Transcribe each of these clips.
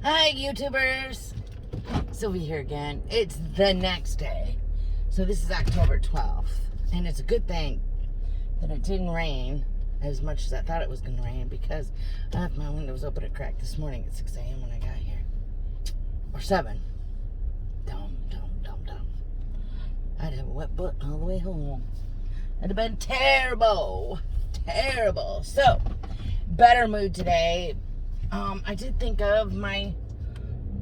Hi, YouTubers. Sylvie here again. It's the next day. So this is October 12th. And it's a good thing that it didn't rain as much as I thought it was going to rain, because I left my windows open a crack this morning at 6 a.m. when I got here. Or 7. Dumb. I'd have a wet butt all the way home. It'd have been terrible. Terrible. So, better mood today. I did think of my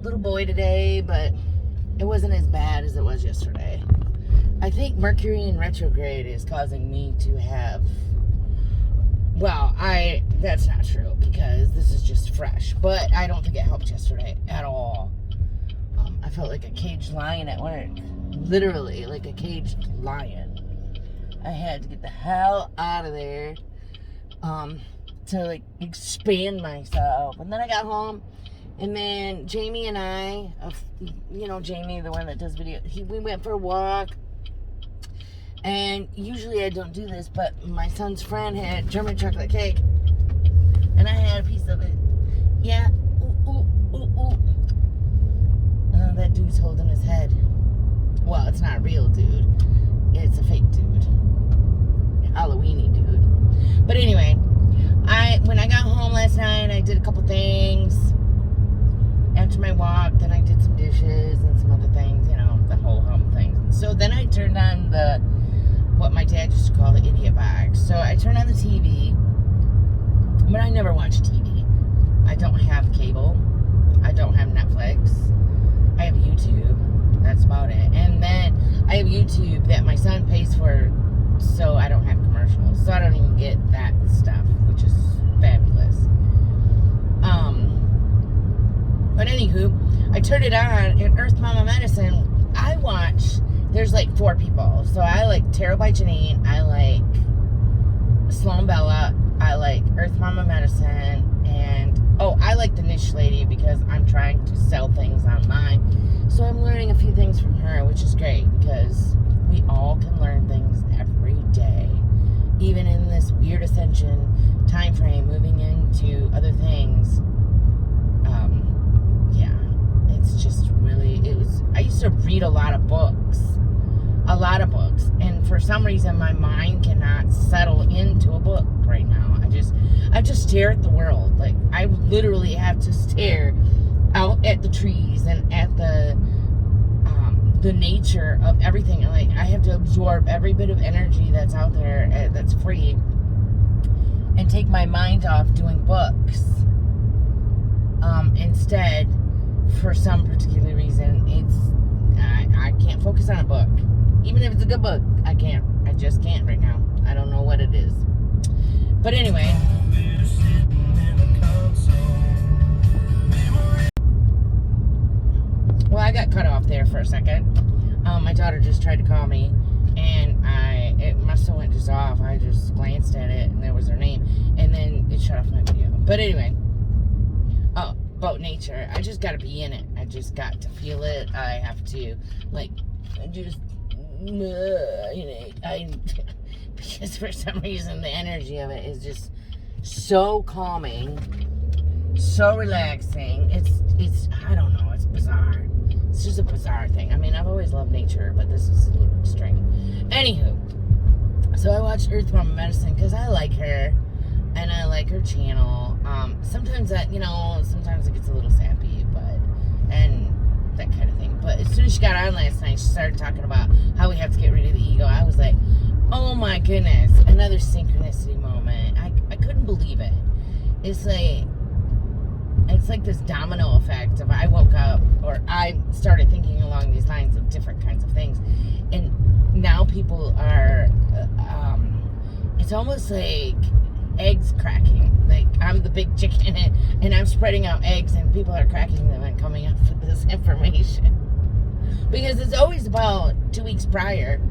little boy today, but it wasn't as bad as it was yesterday. I think Mercury in retrograde is causing me to have, that's not true, because this is just fresh, but I don't think it helped yesterday at all. I felt like a caged lion at work. Literally, like a caged lion. I had to get the hell out of there. To expand myself. And then I got home, and then Jamie and I, Jamie, the one that does video, we went for a walk. And usually I don't do this, but my son's friend had German chocolate cake, and I had a piece of it. Yeah, ooh. That dude's holding his head. Well, it's not a real dude. It's a fake dude. Halloweeny dude. But anyway, when I got home last night, I did a couple things. After my walk, then I did some dishes and some other things, the whole home thing. So then I turned on what my dad used to call the idiot box. So I turned on the TV, but I never watch TV. I don't have cable. I don't have Netflix. I have YouTube. That's about it. And then I have YouTube that my son pays for, so I don't have commercials. So I don't even get that stuff, which is fabulous. But anywho, I turned it on, and Earth Mama Medicine, I watch, there's like 4 people. So I like Tarot by Janine, I like Sloan Bella, I like Earth Mama Medicine, and I like the Niche Lady, because I'm trying to sell things online. So I'm learning a few things from her, which is great, because we all can learn things every day. Even in this weird ascension time frame, moving into other things. It's just really, I used to read a lot of books. And for some reason, my mind cannot settle into a book right now. I just stare at the world. Like, I literally have to stare out at the trees and at the nature of everything. Like, I have to absorb every bit of energy that's out there that's free, and take my mind off doing books. Instead, for some particular reason, I can't focus on a book. Even if it's a good book, I can't. I just can't right now. I don't know what it is. But anyway. Well, I got cut off there for a second. My daughter just tried to call me, and it must have went just off. I just glanced at it, and there was her name, and then it shut off my video. But anyway, about nature, I just got to be in it. I just got to feel it. I have to, because for some reason the energy of it is just so calming, so relaxing. It's I don't know, it's bizarre. It's just a bizarre thing. I mean, I've always loved nature, but this is a little extreme. Anywho, so I watched Earth Mama Medicine because I like her, and I like her channel. Sometimes sometimes it gets a little sappy, and that kind of thing. But as soon as she got on last night, she started talking about how we have to get rid of the ego. I was like, oh my goodness, another synchronicity moment. I couldn't believe it. It's like this domino effect of I woke up, or I started thinking along these lines of different kinds of things, and now people are it's almost like eggs cracking. Like, I'm the big chicken, and I'm spreading out eggs, and people are cracking them and coming up with this information, because it's always about 2 weeks prior.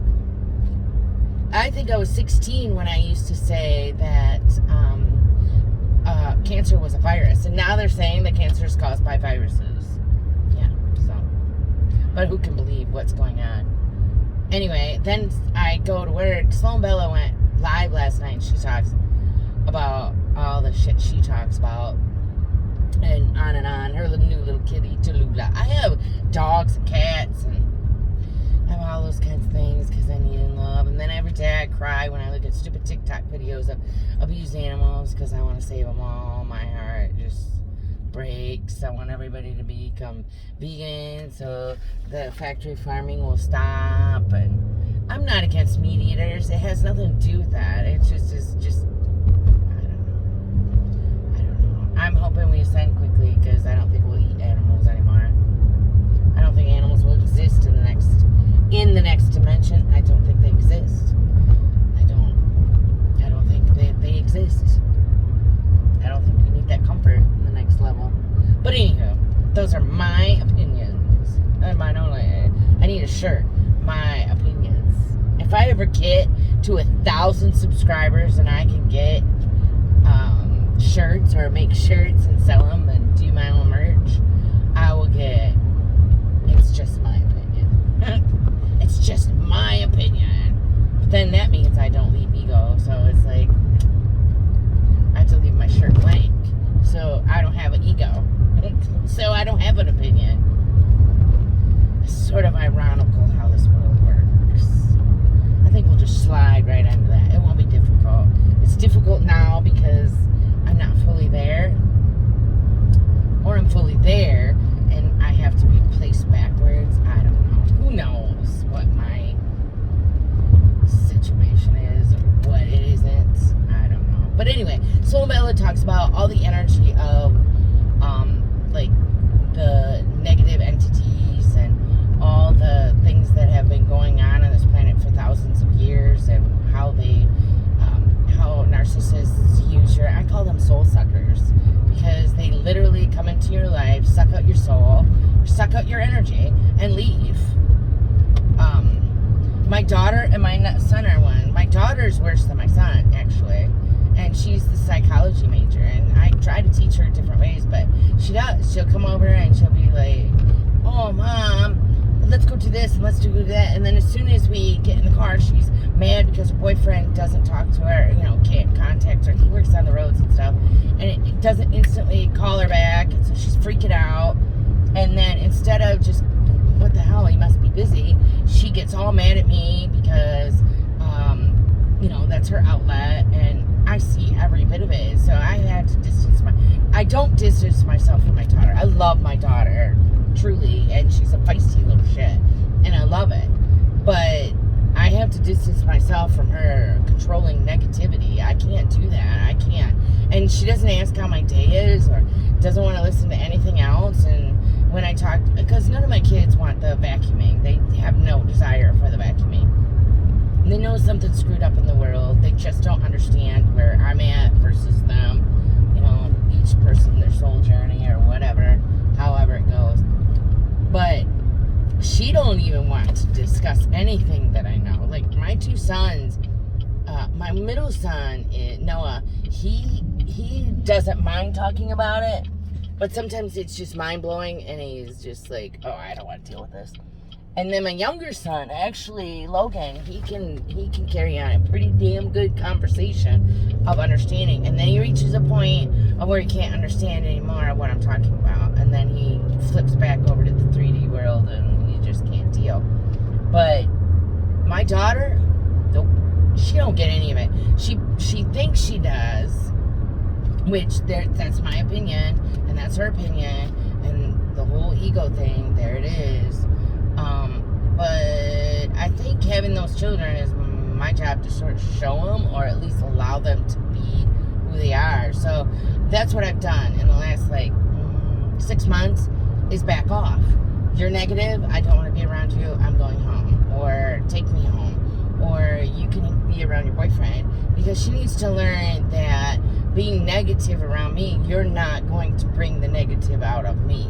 I think I was 16 when I used to say that cancer was a virus, and now they're saying that cancer is caused by viruses. Yeah, so, but who can believe what's going on? Anyway, then I go to work. Sloan Bella went live last night, and she talks about all the shit she talks about, and on, her new little dogs and cats, and I have all those kinds of things because I need love. And then every day I cry when I look at stupid TikTok videos of abused animals because I want to save them all. My heart just breaks. I want everybody to become vegan so the factory farming will stop. And I'm not against meat eaters. It has nothing to do with that. It's just I don't know. I'm hoping we ascend quickly because I don't think we'll eat animals anymore. I don't think animals will exist in the next dimension. I don't think they exist. I don't think they exist. I don't think we need that comfort in the next level. But anywho, those are my opinions. And mine only. I need a shirt. My opinions. If I ever get to 1,000 subscribers and I can get shirts or make shirts and sell them and do my own merch, I will get. It's just my opinion. It's just my opinion. But then that means I don't leave ego. So it's like I have to leave my shirt blank. So I don't have an ego. So I don't have an opinion. It's sort of ironical how this world works. I think we'll just slide right into that. It won't be difficult. It's difficult now because I'm not fully there. Or I'm fully there and I have to be placed backwards. I don't know. Who knows what my situation is or what it isn't. I don't know. But anyway, Soul Bella talks about all the energy of like the negative entities and all the things that have been going on this planet for thousands of years, and how they how narcissists use your, I call them soul suckers, because they literally come into your life, suck out your soul, suck out your energy, and leave. My daughter and my son are one. My daughter's worse than my son, actually. And she's the psychology major. And I try to teach her different ways, but she does. She'll come over and she'll be like, oh, Mom, let's go do this and let's do that. And then as soon as we get in the car, she's mad because her boyfriend doesn't talk to her, can't contact her. He works on the roads and stuff. And it doesn't instantly call her back. And so she's freaking out. And then instead of just, what the hell, he must be busy, she gets all mad at me because, that's her outlet. And I see every bit of it. So I had to I don't distance myself from my daughter. I love my daughter, truly. And she's a feisty little shit. And I love it. But I have to distance myself from her controlling negativity. I can't do that. I can't. And she doesn't ask how my day is or doesn't want to listen to anything else. And when I talk, because none of my kids want the vacuuming. They have no desire for the vacuuming. They know something's screwed up in the world. They just don't understand where I'm at versus them. Each person, their soul journey or whatever, however it goes. But she don't even want to discuss anything that I know. Like my two sons, my middle son, Noah, he doesn't mind talking about it, but sometimes it's just mind-blowing and he's just like, oh, I don't want to deal with this. And then my younger son, actually Logan, he can carry on a pretty damn good conversation of understanding. And then he reaches a point of where he can't understand anymore of what I'm talking about. And then he flips back over to the 3D world and he just can't deal. But my daughter, she don't get any of it. She thinks she does, which that's my opinion, and that's her opinion, and the whole ego thing, there it is. But I think having those children is my job to sort of show them, or at least allow them to be who they are. So that's what I've done in the last 6 months, is back off. You're negative, I don't want to be around you, I'm going home. Or take me home. Or you can be around your boyfriend. Because she needs to learn that being negative around me, you're not going to bring the negative out of me.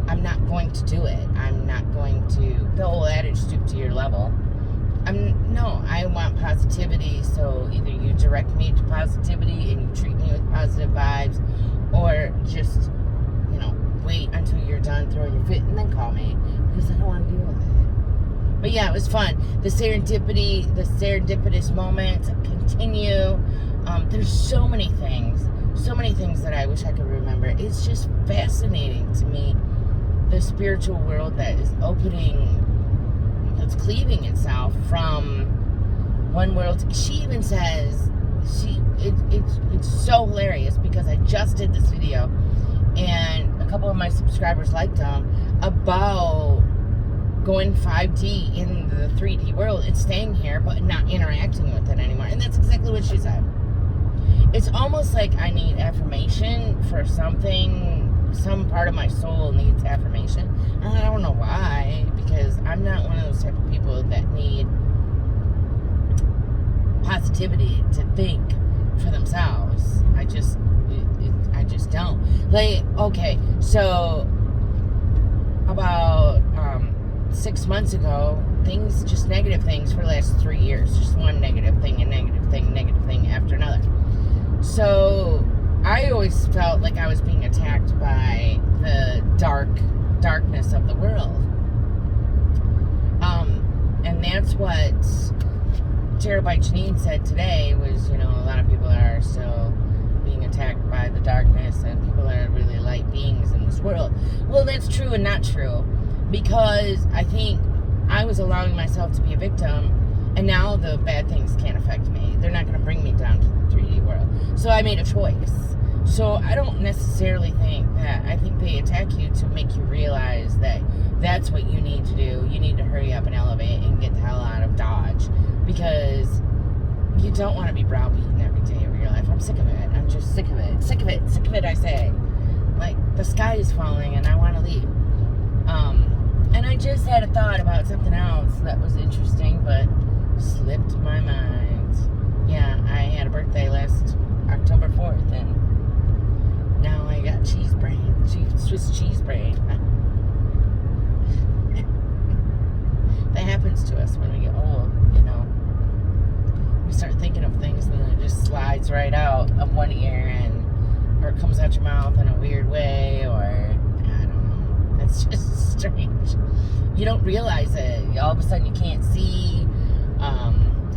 I'm not going to do it. I'm not going to, the whole adage, stoop to your level. I want positivity, so either you direct me to positivity and you treat me with positive vibes, or just, wait until you're done throwing your fit and then call me, because I don't want to deal with it. But yeah, it was fun. The serendipitous moments continue. There's so many things that I wish I could remember. It's just fascinating to me, the spiritual world that is that's cleaving itself from one world. She even says, it's so hilarious because I just did this video and a couple of my subscribers liked them about going 5D in the 3D world and staying here but not interacting with it anymore. And that's exactly what she said. It's almost like I need affirmation for something. Some part of my soul needs affirmation. And I don't know why, because I'm not one of those type of people that need positivity to think for themselves. I just don't. Like, okay, so about 6 months ago, negative things for the last 3 years. Just one negative thing after another. So I always felt like I was being attacked by the darkness of the world. And that's what Terabyte Janine said today was, a lot of people are still being attacked by the darkness and people are really light beings in this world. Well, that's true and not true, because I think I was allowing myself to be a victim, and now the bad things can't affect me. They're not going to bring me down to the 3D world. So I made a choice. So I don't necessarily think that. I think they attack you to make you realize that that's what you need to do. You need to hurry up and elevate and get the hell out of Dodge, because you don't want to be browbeaten every day of your life. I'm sick of it. I'm just sick of it. Sick of it. Sick of it, I say. Like, the sky is falling and I want to leave. And I just had a thought about something else that was interesting, but slipped my mind. Yeah, I had a birthday last October 4th, and now I got cheese brain. Swiss cheese brain. That happens to us when we get old, We start thinking of things and then it just slides right out of one ear or it comes out your mouth in a weird way, or I don't know. It's just strange. You don't realize it. All of a sudden you can't see.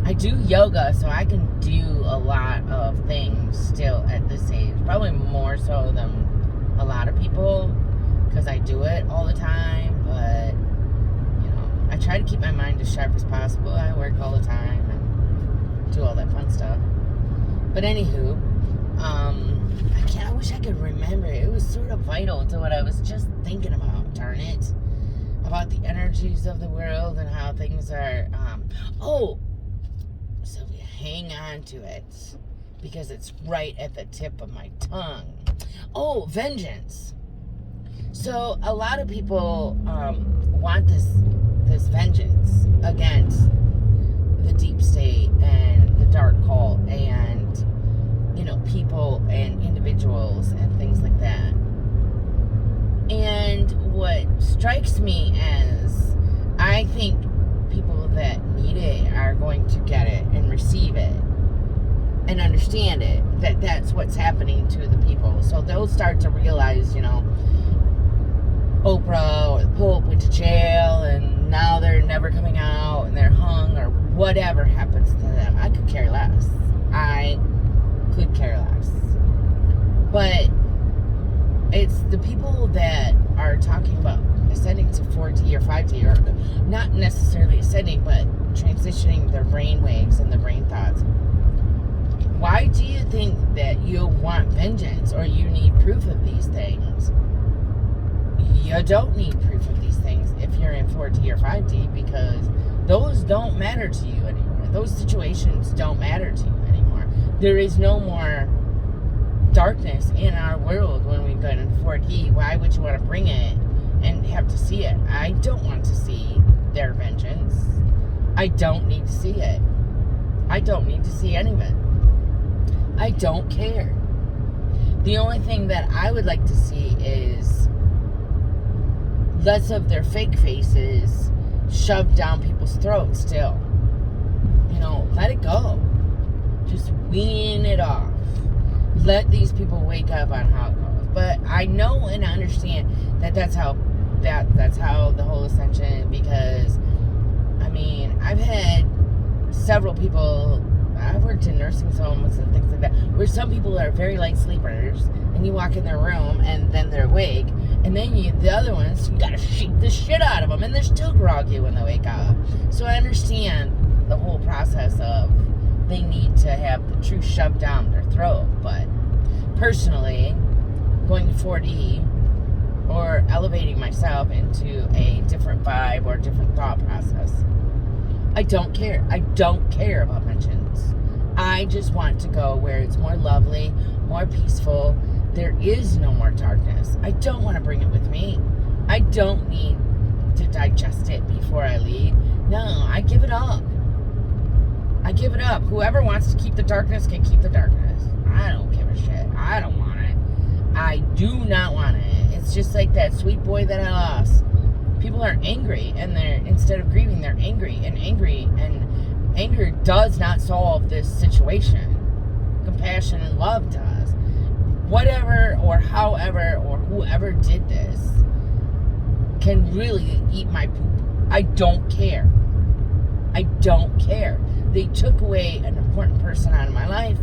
I do yoga, so I can do a lot of things still at this age. Probably more so than a lot of people, because I do it all the time. But, I try to keep my mind as sharp as possible. I work all the time and do all that fun stuff. But anywho, I wish I could remember. It was sort of vital to what I was just thinking about, darn it. About the energies of the world and how things are, so we hang on to it because it's right at the tip of my tongue. Oh, vengeance. So a lot of people want this vengeance against the deep state and the dark cult and people and individuals and things like that. And what strikes me as, I think people that need it are going to get it and receive it and understand it, that's what's happening to the people. So they'll start to realize, Oprah or the Pope went to jail and now they're never coming out and they're hung, or whatever happens to them. I could care less. But it's the people that are talking about ascending to 4D or 5D, or not necessarily ascending, but transitioning their brain waves and their brain thoughts. Why do you think that you want vengeance or you need proof of these things? You don't need proof of these things if you're in 4D or 5D, because those don't matter to you anymore. Those situations don't matter to you anymore. There is no more darkness in our world when we go into 4D. Why would you want to bring it and have to see it? I don't want to see their vengeance. I don't need to see it. I don't need to see any of it. I don't care. The only thing that I would like to see is less of their fake faces shoved down people's throats still. Let it go. Just wean it off. Let these people wake up on how it goes. But I know and I understand that that's how the whole ascension, because I've had several people, I've worked in nursing homes and things like that, where some people are very light sleepers and you walk in their room and then they're awake, And then the other ones, you gotta shake the shit out of them, and they're still groggy when they wake up. So I understand the whole process of they need to have the truth shoved down their throat. But personally, going to 4D or elevating myself into a different vibe or a different thought process, I don't care. I don't care about mentions. I just want to go where it's more lovely, more peaceful. There is no more darkness. I don't want to bring it with me. I don't need to digest it before I leave. No, I give it up. I give it up. Whoever wants to keep the darkness can keep the darkness. I don't give a shit. I don't want it. I do not want it. It's just like that sweet boy that I lost. People are angry, and they're, instead of grieving, they're angry, and anger does not solve this situation. Compassion and love does. Whatever or however or whoever did this can really eat my poop. I don't care. I don't care. They took away an important person out of my life.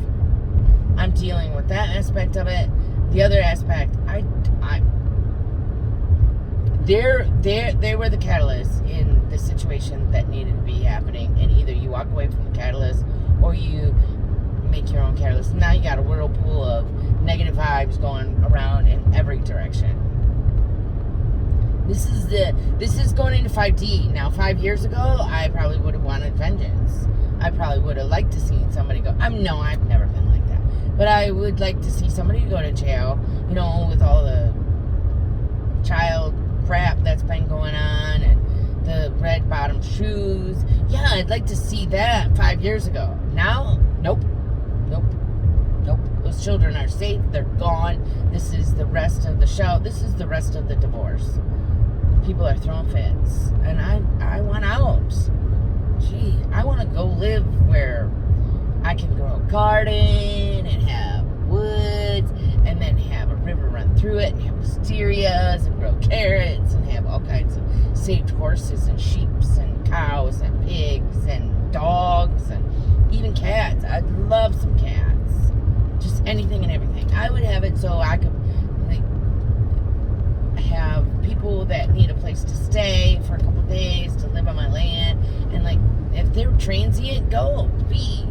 I'm dealing with that aspect of it. The other aspect, they were the catalyst in the situation that needed to be happening, and either you walk away from the catalyst or you make your own catalyst. Now you got a whirlpool of negative vibes going around in every direction. This is going into 5D. Now, 5 years ago, I probably would have wanted vengeance. I probably would have liked to see somebody go. I've never been like that, but I would like to see somebody go to jail. You know, with all the child crap that's been going on and the red bottom shoes. Yeah, I'd like to see that 5 years ago. Now, nope. Those children are safe. They're gone. This is the rest of the show. This is the rest of the divorce. People are throwing fits, and I want out. Gee, I want to go live where I can grow a garden and have woods, and then have a river run through it, and have wisterias, and grow carrots, and have all kinds of saved horses and sheep and cows and pigs and dogs and even cats. I'd love some cats. Just anything and everything. I would have it so I could have people that need a place to stay for a couple days to live on my land, and if they're transient, go be.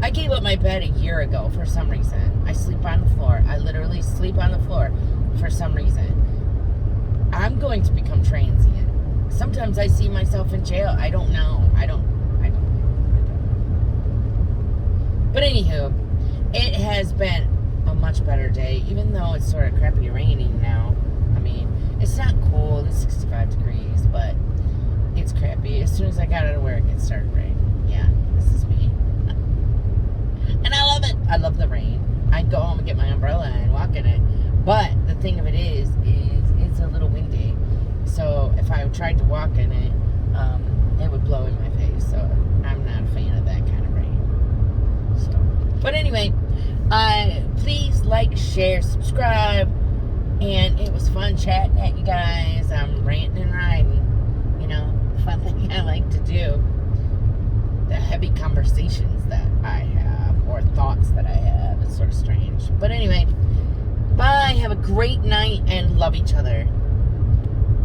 I gave up my bed a year ago for some reason. I sleep on the floor. I literally sleep on the floor for some reason. I'm going to become transient. Sometimes I see myself in jail. I don't know. I don't. But anywho, it has been a much better day, even though it's sort of crappy raining now. I mean, it's not cold. It's 65 degrees, but it's crappy. As soon as I got out of work, it started raining. Yeah, this is me. And I love it. I love the rain. I'd go home and get my umbrella and walk in it. But the thing of it is it's a little windy. So if I tried to walk in it, it would blow in my face. So I'm not a fan of that kind of rain. So, but anyway, please like, share, subscribe. And it was fun chatting at you guys. I'm ranting and riding. You know, fun thing I like to do. The heavy conversations that I have, or thoughts that I have, is sort of strange. But anyway, bye. Have a great night and love each other.